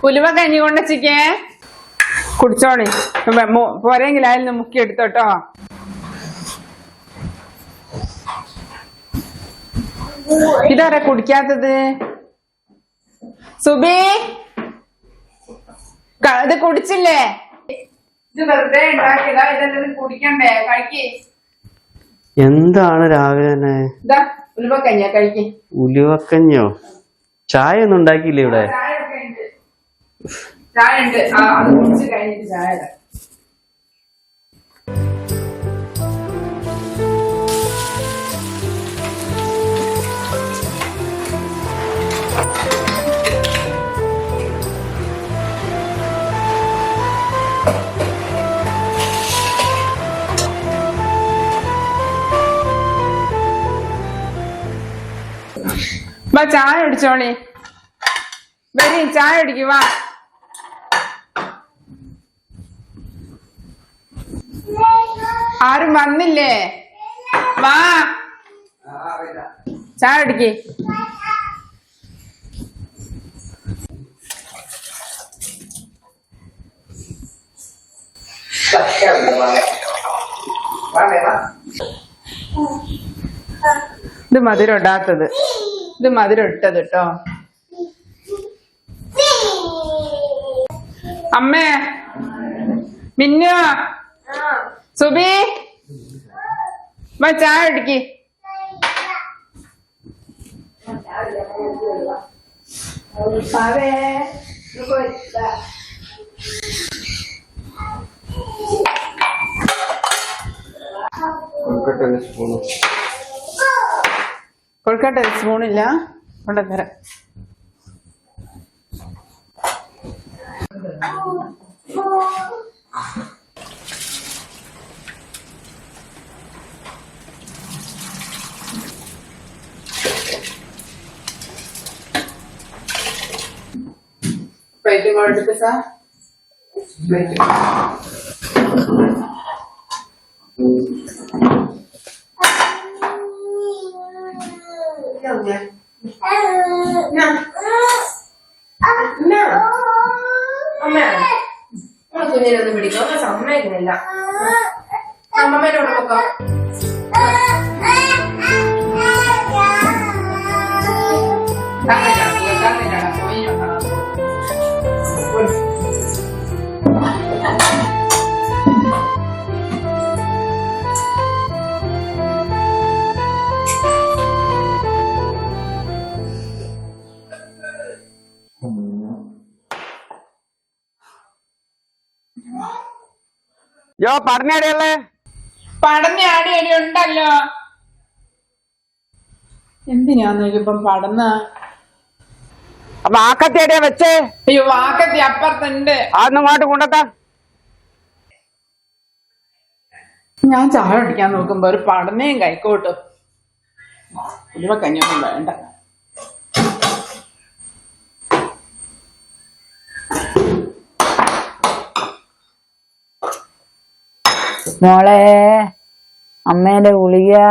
ഉലുവ കഞ്ഞി കൊണ്ടച്ചിക്കേ കുടിച്ചോളി. പോരെങ്കിൽ അതിൽ നിന്ന് മുക്കി എടുത്തോട്ടോ. ഇതാരാ കുടിക്കാത്തത്? സുബി, ഇത് കുടിച്ചില്ലേ? ഇത് വെറുതെ ഉണ്ടാക്കിയതാ, ഇതെല്ലാം കുടിക്കണ്ടേ? കഴിക്കേ. എന്താണ് രാവിലെ തന്നെ ഉലുവക്കഞ്ഞ കഴിക്കേ. ഉലുവക്കഞ്ഞോ? ചായ ഒന്നും ഉണ്ടാക്കിയില്ലേ ഇവിടെ? ചായ ഉണ്ട്. അത് കുടിച്ച് കഴിഞ്ഞിട്ട് ചായ. ചായ കുടിച്ചോളി. വരി, ചായ കുടിക്കുക. ആരും വന്നില്ലേ? വാ, ചായ കുടിക്ക്. ഇത് മധുരം ഇടാത്തത്, ഇത് മധുരം ഇട്ടത് കേട്ടോ. അമ്മേ, മിന്നു, സുബി, ചായ കുടിക്ക്. കൊഴുക്കട്ടെ സ്പൂണില്ല, കൊണ്ടുതരാം. പ്ലേറ്റ് കൊടുക്ക് സാർ. കുഞ്ഞിനൊന്നും പിടിക്കോ? സമ്മതിക്കുന്നില്ല. അമ്മമ്മേനോട് നോക്കാം. യോ പറഞ്ഞേടിയല്ലേ? പടഞ്ഞാടിയടി ഉണ്ടല്ലോ. എന്തിനാന്ന് ഇപ്പം പടന്ന? വാക്കത്തേടിയാ വെച്ചേ? അയ്യോ, വാക്കത്തി അപ്പുറത്തുണ്ട്. അതൊന്നിങ്ങോട്ട് കൊണ്ടത്താ. ഞാൻ ചായ കുടിക്കാൻ നോക്കുമ്പോ ഒരു പടനയും കൈക്കോട്ടു. ഉലുവ കഞ്ഞൊന്നും വേണ്ട. മോളെ, അമ്മേന്റെ ഗുളികയോ?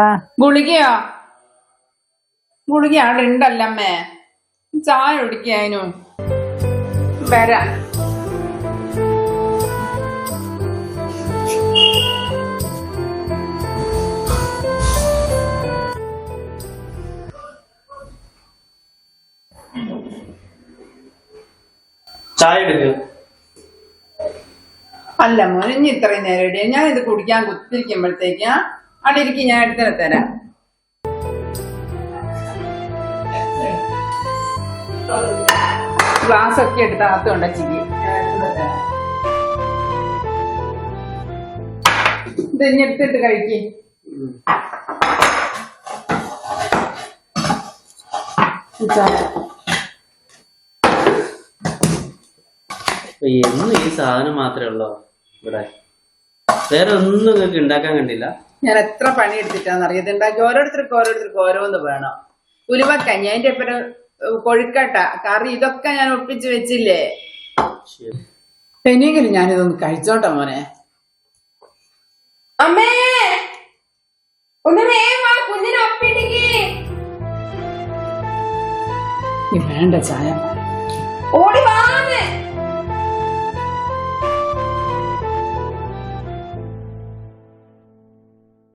ഗുളിക അവിടെ ഉണ്ടല്ലോ അമ്മേ. ചായ കുടിക്കാനും വരാം. ചായ എടുക്കുക. അല്ല മോനെ, ഇനി ഇത്രയും നേരം ഇടിയാ. ഞാൻ ഇത് കുടിക്കാൻ കുത്തിരിക്കുമ്പോഴത്തേക്ക് അവിടെ ഇരിക്കും, ഞാൻ എടുത്തിട്ട് തരാം. ഗ്ലാസ് ഒക്കെ എടുത്ത് അകത്തുണ്ട് ചിക്കി. ഇത് ഇനി എടുത്തിട്ട് കഴിക്ക്. എന്നും ഈ സാധനം മാത്രമേ ഉള്ളോ ഇവിടെ? വേറെ ഒന്നും നിങ്ങൾക്ക് ഉണ്ടാക്കാൻ കണ്ടില്ല? ഞാൻ എത്ര പണി എടുത്തിട്ടാന്നറിയത് ഉണ്ടാക്കി. ഓരോരുത്തർക്ക് ഓരോന്ന് വേണം. ഉലുവക്കഞ്ഞി, അതിന്റെ ഇപ്പം കൊഴുക്കട്ട, കറി, ഇതൊക്കെ ഞാൻ ഒപ്പിച്ച് വെച്ചില്ലേ. ഇനിയെങ്കിലും ഞാനിതൊന്ന് കഴിച്ചോട്ടെ മോനെ. അമ്മേ, ഒന്ന് വേഗം കുഞ്ഞിനെ ഒപ്പിടിക്ക്. വേണ്ട ചായ. ഓടി വാ.